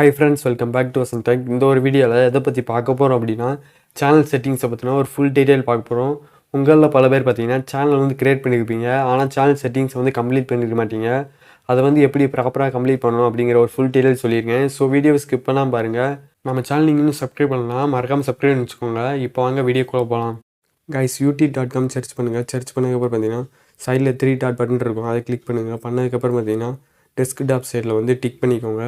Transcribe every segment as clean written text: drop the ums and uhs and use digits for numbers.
Hi friends, welcome back to Vasanth Tech. இந்த ஒரு வீடியோவில் எதை பற்றி பார்க்க போகிறோம் அப்படின்னா சேனல் செட்டிங்ஸை பற்றினா ஒரு ஃபுல் டீட்டெயில் பார்க்க போகிறோம். உங்களில் பல பேர் பார்த்தீங்கன்னா சேனல் வந்து கிரியேட் பண்ணியிருப்பீங்க, ஆனால் சேனல் செட்டிங்ஸ் வந்து கம்ப்ளீட் பண்ணியிருக்க மாட்டீங்க. அதை வந்து எப்படி ப்ராப்பராக கம்ப்ளீட் பண்ணணும் அப்படிங்கிற ஒரு ஃபுல் டீட்டெயில் சொல்லியிருக்கேன். ஸோ வீடியோவை ஸ்கிப் பண்ணாமல் பாருங்கள். நம்ம சேனல் நீங்கள் இன்னும் சப்ஸ்கிரைப் பண்ணலாம், மறக்காமல் சப்ஸ்கிரைப் பண்ணி வச்சுக்கோங்க. இப்போ வாங்க வீடியோக்குள்ளே போகலாம். கைஸ் youtube.com சர்ச் பண்ணுங்கள். சர்ச் பண்ணதுக்கப்புறம் பார்த்தீங்கன்னா சைடில் 3 டாட் பட்டன் இருக்கும், அதை கிளிக் பண்ணுங்கள். பண்ணதுக்கப்புறம் பார்த்தீங்கன்னா டெஸ்க்டாப் சைடில் வந்து டிக் பண்ணிக்கோங்க.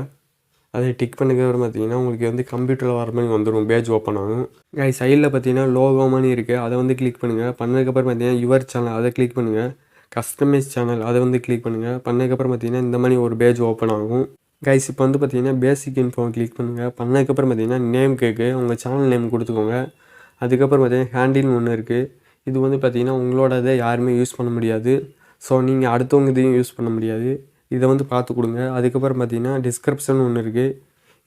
அதை டிக் பண்ணதுக்கப்புறம் பார்த்தீங்கன்னா உங்களுக்கு வந்து கம்ப்யூட்டரில் வர மாதிரி வந்துடும், பேஜ் ஓப்பன் ஆகும். கைஸ் சைடில் பார்த்தீங்கன்னா லோகோ மாதிரி இருக்குது, அதை வந்து கிளிக் பண்ணுங்கள். பண்ணதுக்கப்புறம் பார்த்தீங்கன்னா யுவர் சேனல் அதை கிளிக் பண்ணுங்கள். கஸ்டமைஸ் சேனல் அதை வந்து கிளிக் பண்ணுங்கள். பண்ணதுக்கப்புறம் பார்த்தீங்கன்னா இந்த மாதிரி ஒரு பேஜ் ஓப்பன் ஆகும். கைஸ் இப்போ வந்து பார்த்தீங்கன்னா பேசிக் இன்ஃபோ கிளிக் பண்ணுங்கள். பண்ணதுக்கப்புறம் பார்த்தீங்கன்னா நேம் கேட்கு, உங்கள் சேனல் நேம் கொடுத்துக்கோங்க. அதுக்கப்புறம் பார்த்தீங்கன்னா ஹேண்டில்னு ஒன்று இருக்குது. இது வந்து பார்த்தீங்கன்னா உங்களோடதை யாருமே யூஸ் பண்ண முடியாது. ஸோ நீங்கள் அடுத்தவங்க இதையும் யூஸ் பண்ண முடியாது, இதை வந்து பார்த்து கொடுங்க. அதுக்கப்புறம் பார்த்தீங்கன்னா டிஸ்கிரிப்ஷன் ஒன்று இருக்குது.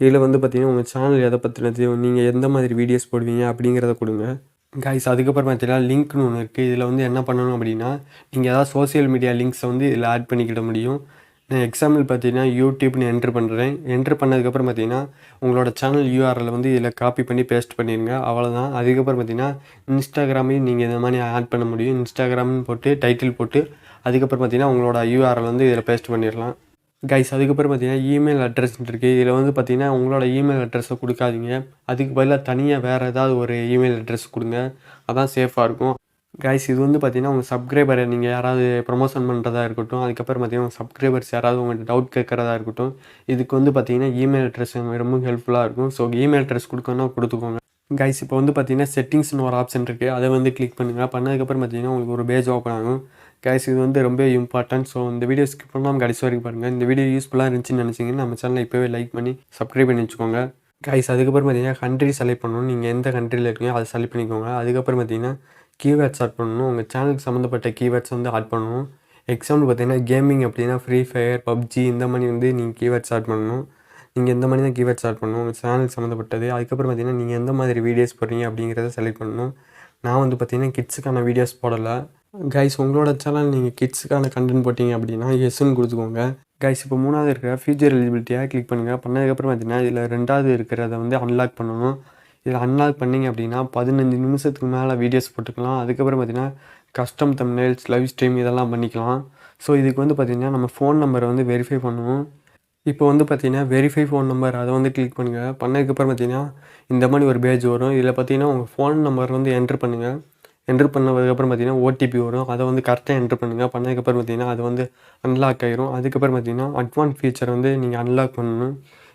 இதில் வந்து பார்த்தீங்கன்னா உங்கள் சேனல் எதை பற்றினது, நீங்கள் எந்த மாதிரி வீடியோஸ் போடுவீங்க அப்படிங்கிறத கொடுங்க. கைஸ் அதுக்கப்புறம் பார்த்தீங்கன்னா லிங்க்னு ஒன்று இருக்குது. இதில் வந்து என்ன பண்ணணும் அப்படின்னா நீங்கள் ஏதாவது சோசியல் மீடியா லிங்க்ஸை வந்து இதில் ஆட் பண்ணிக்கிட முடியும். நான் எக்ஸாம்பிள் பார்த்தீங்கன்னா யூடியூப்னு என்ட்ரு பண்ணுறேன். என்ட்ரு பண்ணதுக்கப்புறம் பார்த்தீங்கன்னா உங்களோட சேனல் யூஆர்எல் வந்து இதில் காப்பி பண்ணி பேஸ்ட் பண்ணிடுங்க, அவ்வளோதான். அதுக்கப்புறம் பார்த்தீங்கன்னா இன்ஸ்டாகிராமையும் நீங்கள் இந்த மாதிரி ஆட் பண்ண முடியும். இன்ஸ்டாகிராம்னு போட்டு டைட்டில் போட்டு அதுக்கப்புறம் பார்த்தீங்கன்னா உங்களோட யூஆர்எல் வந்து இதில் பேஸ்ட் பண்ணிடலாம். கைஸ் அதுக்கப்புறம் பார்த்தீங்கன்னா இமெயில் அட்ரஸ்ன்னு இருக்குது. இதில் வந்து பார்த்தீங்கன்னா உங்களோட இமெயில் அட்ரஸை கொடுக்காதீங்க, அதுக்கு பதிலாக தனியாக வேறு ஏதாவது ஒரு இமெயில் அட்ரஸ் கொடுங்க, அதான் சேஃபாக இருக்கும். கைஸ் இது வந்து பார்த்தீங்கன்னா உங்கள் சப்ஸ்கிரைபரை நீங்கள் யாராவது ப்ரொமோஷன் பண்ணுறதா இருக்கட்டும், அதுக்கப்புறம் பார்த்தீங்கன்னா உங்கள் சப்ஸ்கிரைபர்ஸ் யாராவது உங்கள்கிட்ட டவுட் கேட்குறதா இருக்கட்டும், இதுக்கு வந்து பார்த்தீங்கன்னா இமெயில் அட்ரஸ் ரொம்ப ஹெல்ப்ஃபுல்லாக இருக்கும். ஸோ இமெயில் அட்ரஸ் கொடுக்கணும்னா கொடுத்துக்கோங்க. கைஸ் இப்போ வந்து பார்த்தீங்கன்னா செட்டிங்ஸ்னு ஒரு ஆப்ஷன் இருக்குது, அதை வந்து கிளிக் பண்ணுங்கள். பண்ணதுக்கப்புறம் பார்த்தீங்கன்னா உங்களுக்கு ஒரு பேஜ் ஓப்பன் ஆகும். கைஸ் இது வந்து ரொம்ப இம்பார்ட்டன்ட். ஸோ இந்த வீடியோ ஸ்கிப் பண்ணாமல் கடைசி வரைக்கும் பாருங்கள். இந்த வீடியோ யூஸ்ஃபுல்லாக இருந்துச்சுன்னு நினச்சிங்கன்னா நம்ம சேனலை இப்போவே லைக் பண்ணி சப்ஸ்கிரைப் பண்ணி வச்சுக்கோங்க. கைஸ் அதுக்கப்புறம் பார்த்தீங்கன்னா கண்ட்ரி செலக்ட் பண்ணணும், நீங்கள் எந்த கண்ட்ரியில் இருக்கீங்க அதை செலக்ட் பண்ணிக்கோங்க. அதுக்கப்புறம் பார்த்தீங்கன்னா கீவேர்ட்ஸ் ஆட் பண்ணணும், உங்கள் சேனலுக்கு சம்மந்தப்பட்ட கீவேர்ட்ஸ் வந்து ஆட் பண்ணணும். எக்ஸாம்பிள் பார்த்தீங்கன்னா கேமிங் அப்படின்னா ஃப்ரீ ஃபயர், பப்ஜி இந்த மாதிரி வந்து நீங்கள் கீவேர்ட்ஸ் ஆட் பண்ணணும். நீங்கள் எந்த மாதிரி தான் கீவேர்ட்ஸ் ஆட் பண்ணணும் உங்கள் சேனலுக்கு சம்மந்தப்பட்டது. அதுக்கப்புறம் பார்த்தீங்கன்னா நீங்கள் எந்த மாதிரி வீடியோஸ் போடுறீங்க அப்படிங்கிறத செலக்ட் பண்ணணும். நான் வந்து பார்த்தீங்கன்னா கிட்ஸுக்கான வீடியோஸ் போடலை. கைஸ் உங்களோட சேனல் நீங்கள் கிட்ஸுக்கான கண்டென்ட் போட்டிங்க அப்படின்னா எஸ்ன்னு கொடுத்துக்கோங்க. கைஸ் இப்போ மூணாவது இருக்கிற ஃபியூச்சர் எலிஜிபிலிட்டியாக கிளிக் பண்ணுங்கள். பண்ணதுக்கப்புறம் பார்த்தீங்கன்னா இதில் ரெண்டாவது இருக்கிறத வந்து அன்லாக் பண்ணணும். இதில் அன்லாக் பண்ணிங்க அப்படின்னா 15 நிமிஷத்துக்கு மேலே வீடியோஸ் போட்டுக்கலாம். அதுக்கப்புறம் பார்த்தீங்கன்னா கஸ்டம் தம்ப்நெயில்ஸ், லைவ் ஸ்ட்ரீம் இதெல்லாம் பண்ணிக்கலாம். ஸோ இதுக்கு வந்து பார்த்திங்கன்னா நம்ம ஃபோன் நம்பரை வந்து வெரிஃபை பண்ணுவோம். இப்போ வந்து பார்த்தீங்கன்னா வெரிஃபை ஃபோன் நம்பர் அதை வந்து கிளிக் பண்ணுங்கள். பண்ணதுக்கப்புறம் பார்த்தீங்கன்னா இந்த மாதிரி ஒரு பேஜ் வரும். இதில் பார்த்தீங்கன்னா உங்கள் ஃபோன் நம்பர் வந்து என்ட்ரு பண்ணுங்கள். என்ட்ரு பண்ணதுக்கப்புறம் பார்த்தீங்கன்னா ஓடிபி வரும், அதை வந்து கரெக்டாக என்ட்ரு பண்ணுங்கள். பண்ணதுக்கப்புறம் பார்த்தீங்கன்னா அது வந்து அன்லாக் ஆகிரும். அதுக்கப்புறம் பார்த்தீங்கன்னா அட்வான்ஸ் ஃபீச்சர் வந்து நீங்கள் அன்லாக் பண்ணணும்.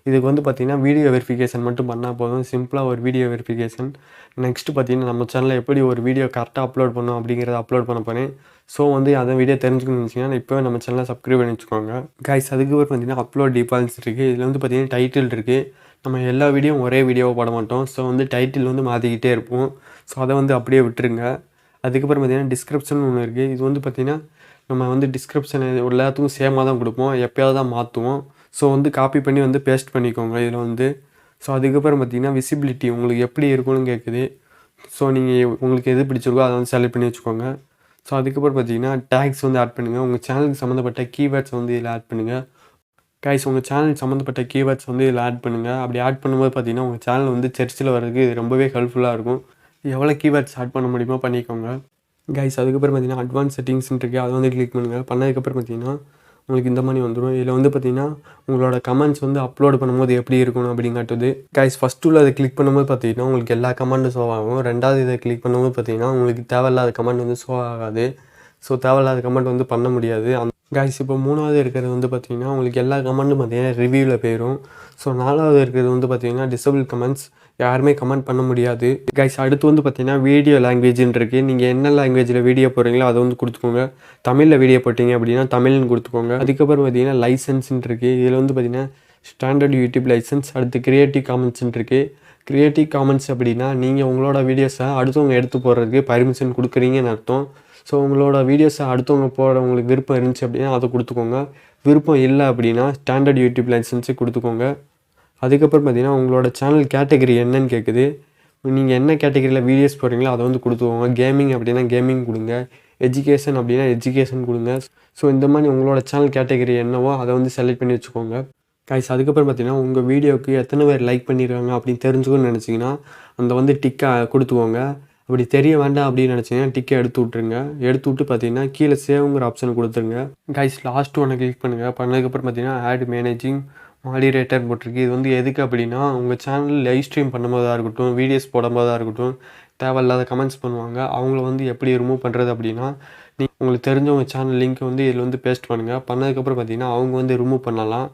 இதுக்கு வந்து பார்த்தீங்கன்னா வீடியோ வெரிஃபிகேஷன் மட்டும் பண்ணால் போதும், சிம்பிளாக ஒரு வீடியோ வெரிஃபிகேஷன். நெக்ஸ்ட்டு பார்த்தீங்கன்னா நம்ம சேனலில் எப்படி ஒரு வீடியோ கரெக்டாக அப்லோட் பண்ணணும் அப்படிங்கிறத அப்லோட் பண்ண போகிறேன். ஸோ வந்து அதை வீடியோ தெரிஞ்சுக்கணும்னு நினச்சிங்கன்னா இப்போவே நம்ம சேனலை சப்ஸ்கிரைப் பண்ணி வச்சுக்கோங்க. கைஸ் அதுக்கப்புறம் பார்த்தீங்கன்னா அப்லோட் டிஃபால்ட்ஸ் இருக்குது. இதில் வந்து பார்த்தீங்கன்னா டைட்டில் இருக்குது. நம்ம எல்லா வீடியோவும் ஒரே வீடியோவை போட மாட்டோம். ஸோ வந்து டைட்டில் வந்து மாற்றிக்கிட்டே இருப்போம். ஸோ அதை வந்து அப்படியே விட்டுருங்க. அதுக்கப்புறம் பார்த்தீங்கன்னா டிஸ்கிரிப்ஷன் ஒன்று இருக்குது. இது வந்து பார்த்திங்கன்னா நம்ம வந்து டிஸ்கிரிப்ஷன் எல்லாத்துக்கும் சேமாக தான் கொடுப்போம், எப்போயாவது தான் மாற்றுவோம். ஸோ வந்து காப்பி பண்ணி வந்து பேஸ்ட் பண்ணிக்கோங்க இதில் வந்து. ஸோ அதுக்கப்புறம் பார்த்தீங்கன்னா விசிபிலிட்டி உங்களுக்கு எப்படி இருக்குன்னு கேட்குது. ஸோ நீங்கள் உங்களுக்கு எது பிடிச்சிருக்கோ அதை வந்து செலக்ட் பண்ணி வச்சுக்கோங்க. ஸோ அதுக்கப்புறம் பார்த்தீங்கன்னா டேக்ஸ் வந்து ஆட் பண்ணுங்கள். உங்கள் சேனலுக்கு சம்மந்தப்பட்ட கீவேர்ட்ஸ் வந்து இதில் ஆட் பண்ணுங்கள். கைஸ் உங்கள் சேனலுக்கு சம்மந்தப்பட்ட கீவேர்ட்ஸ் வந்து இதில் ஆட் பண்ணுங்கள். அப்படி ஆட் பண்ணும்போது பார்த்தீங்கன்னா உங்கள் சேனல் வந்து சர்ச்சில் வர்றதுக்கு இது ரொம்பவே ஹெல்ப்ஃபுல்லாக இருக்கும். எவ்வளோ கீவேர்ட்ஸ் ஆட் பண்ண முடியுமோ பண்ணிக்கோங்க. கைஸ் அதுக்கப்புறம் பார்த்தீங்கன்னா அட்வான்ஸ் செட்டிங்ஸ்ன்னு இருக்குது, அதை வந்து கிளிக் பண்ணுங்கள். பண்ணதுக்கப்புறம் பார்த்தீங்கன்னா உங்களுக்கு இந்த மாதிரி வந்துடும். இதில் வந்து பார்த்தீங்கன்னா உங்களோட கமெண்ட்ஸ் வந்து அப்லோட் பண்ணும்போது எப்படி இருக்கணும் அப்படின்னு காட்டுது. கைஸ் ஃபஸ்ட்டு உள்ள அதை கிளிக் பண்ணும்போது பார்த்தீங்கன்னா உங்களுக்கு எல்லா கமெண்ட்டும் ஷோ ஆகும். ரெண்டாவது இதை கிளிக் பண்ணும்போது பார்த்தீங்கன்னா உங்களுக்கு தேவையில்லாத கமெண்ட் வந்து ஷோ ஆகாது. ஸோ தேவையில்லாத கமெண்ட் வந்து பண்ண முடியாது. கைஸ் இப்போ மூணாவது இருக்கிறது வந்து பார்த்தீங்கன்னா உங்களுக்கு எல்லா கமெண்ட்டும் பார்த்தீங்கன்னா ரிவ்யூவில் போயிடும். ஸோ நாலாவது இருக்கிறது வந்து பார்த்தீங்கன்னா டிசபிள் கமெண்ட்ஸ், யாருமே கமெண்ட் பண்ண முடியாது. கைஸ் அடுத்து வந்து பார்த்தீங்கன்னா வீடியோ லாங்குவேஜ்னு இருக்குது. நீங்கள் என்ன லாங்குவேஜில் வீடியோ போடுறீங்களோ அதை வந்து கொடுத்துக்கோங்க. தமிழில் வீடியோ போட்டிங்க அப்படின்னா தமிழ்னு கொடுத்துக்கோங்க. அதுக்கப்புறம் பார்த்தீங்கன்னா லைசன்ஸ்ன்னு இருக்குது. இதில் வந்து பார்த்தீங்கன்னா ஸ்டாண்டர்ட் யூடியூப் லைசன்ஸ், அடுத்து கிரியேட்டிவ் காமன்ஸ்ன்னு இருக்குது. கிரியேட்டிவ் காமன்ஸ் அப்படின்னா நீங்கள் உங்களோட வீடியோஸை அடுத்தவங்க எடுத்து போடுறதுக்கு பர்மிஷன் கொடுக்குறீங்கன்னு அர்த்தம். ஸோ உங்களோட வீடியோஸை அடுத்தவங்க போட உங்களுக்கு விருப்பம் இருந்துச்சு அப்படின்னா அதை கொடுத்துக்கோங்க. விருப்பம் இல்லை அப்படின்னா ஸ்டாண்டர்ட் யூடியூப் லைசன்ஸு கொடுத்துக்கோங்க. அதுக்கப்புறம் பார்த்தீங்கன்னா உங்களோட சேனல் கேட்டகரி என்னன்னு கேட்குது. நீங்கள் என்ன கேட்டகரியில் வீடியோஸ் போடுறீங்களோ அதை வந்து கொடுத்துக்கோங்க. கேமிங் அப்படின்னா கேமிங் கொடுங்க, எஜுகேஷன் அப்படின்னா எஜுகேஷன் கொடுங்க. ஸோ இந்த மாதிரி உங்களோட சேனல் கேட்டகரி என்னவோ அதை வந்து செலக்ட் பண்ணி வச்சுக்கோங்க. கைஸ் அதுக்கப்புறம் பார்த்தீங்கன்னா, உங்கள் வீடியோவுக்கு எத்தனை பேர் லைக் பண்ணியிருக்காங்க அப்படின்னு தெரிஞ்சுக்கணும்னு நினச்சிங்கன்னா, அந்த வந்து டிக்கை கொடுத்துக்கோங்க. அப்படி தெரிய வேண்டாம் அப்படின்னு நினச்சிங்கன்னா, டிக்கை எடுத்து விட்ருங்க. எடுத்து விட்டு பார்த்தீங்கன்னா, கீழே சேவ்ங்கிற ஆப்ஷன் கொடுத்துருங்க. கைஸ் லாஸ்ட் ஒன்று கிளிக் பண்ணுங்கள். பண்ணதுக்கப்புறம் பார்த்தீங்கன்னா, ஆட் மேனேஜிங் மாடிரேட்டர் போட்டிருக்கு. இது வந்து எதுக்கு அப்படின்னா, உங்கள் சேனல் லைவ் ஸ்ட்ரீம் பண்ணும்போதாக இருக்கட்டும், வீடியோஸ் போடும்போதாக இருக்கட்டும், தேவையில்லாத கமெண்ட்ஸ் பண்ணுவாங்க. அவங்கள வந்து எப்படி ரிமூவ் பண்ணுறது அப்படின்னா, உங்களுக்கு தெரிஞ்சவங்க சேனல் லிங்க் வந்து இதில் வந்து பேஸ்ட் பண்ணுங்கள். பண்ணதுக்கப்புறம் பார்த்தீங்கன்னா, அவங்க வந்து ரிமூவ் பண்ணலாம்.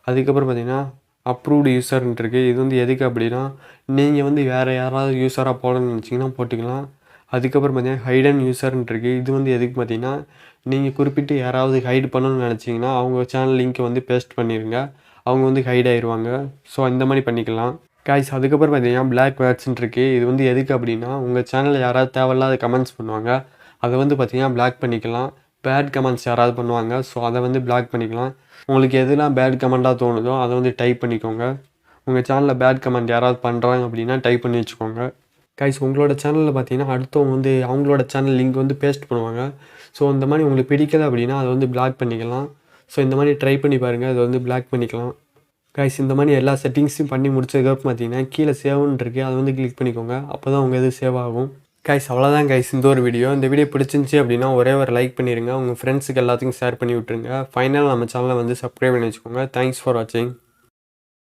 அதுக்கப்புறம் பார்த்தீங்கன்னா, அப்ரூவ்டு யூசர்ன்ட்டு இருக்குது. இது வந்து எதுக்கு அப்படின்னா, நீங்கள் வந்து வேறு யாராவது யூஸராக போடணும்னு நினச்சிங்கன்னா போட்டுக்கலாம். அதுக்கப்புறம் பார்த்தீங்கன்னா, ஹைடன் யூசர்ன்ட்டு இருக்குது. இது வந்து எதுக்கு பார்த்தீங்கன்னா, நீங்கள் குறிப்பிட்டு யாராவது ஹைட் பண்ணணும்னு நினச்சிங்கன்னா, அவங்க சேனல் லிங்க்கை வந்து பேஸ்ட் பண்ணிடுங்க. அவங்க வந்து ஹைட் ஆயிடுவாங்க. ஸோ இந்த மாதிரி பண்ணிக்கலாம். கைஸ் அதுக்கப்புறம் பார்த்தீங்கன்னா, பிளாக் வேர்ட்ஸ்ன்ட்டு இருக்குது. இது வந்து எதுக்கு அப்படின்னா, உங்கள் சேனலில் யாராவது தேவையில்லாத கமெண்ட்ஸ் பண்ணுவாங்க. அதை வந்து பார்த்தீங்கன்னா பிளாக் பண்ணிக்கலாம். பேட் கமெண்ட்ஸ் யாராவது பண்ணுவாங்க. ஸோ அதை வந்து பிளாக் பண்ணிக்கலாம். உங்களுக்கு எதுலாம் பேட் கமெண்ட்டாக தோணுதோ அதை வந்து டைப் பண்ணிக்கோங்க. உங்கள் சேனலில் பேட் கமெண்ட் யாராவது பண்ணுறாங்க அப்படின்னா டைப் பண்ணி வச்சுக்கோங்க. கைஸ் உங்களோட சேனலில் பார்த்தீங்கன்னா அடுத்தவங்க வந்து அவங்களோட சேனல் லிங்க் வந்து பேஸ்ட் பண்ணுவாங்க. ஸோ இந்த மாதிரி உங்களுக்கு பிடிக்கல அப்படின்னா அதை வந்து பிளாக் பண்ணிக்கலாம். ஸோ இந்த மாதிரி ட்ரை பண்ணி பாருங்கள். அதை வந்து பிளாக் பண்ணிக்கலாம். கைஸ் இந்த மாதிரி எல்லா செட்டிங்ஸையும் பண்ணி முடிச்சதுக்கப்புறம் பார்த்தீங்கன்னா கீழே சேவ்னு இருக்குது. அதை வந்து கிளிக் பண்ணிக்கோங்க. அப்போ தான் உங்கள் இது சேவ் ஆகும். கைஸ் அவ்வளோதான் கைஸ் இந்த ஒரு வீடியோ. இந்த வீடியோ பிடிச்சிருந்துச்சி அப்படின்னா ஒரே ஒரு லைக் பண்ணிடுங்க. உங்கள் ஃப்ரெண்ட்ஸுக்கு எல்லாத்துக்கும் ஷேர் பண்ணி விட்டுருங்க. ஃபைனலாக நம்ம சேனலை வந்து சப்ஸ்கிரைப் பண்ணி வச்சுக்கோங்க. தேங்க்ஸ் ஃபார் வாட்சிங்.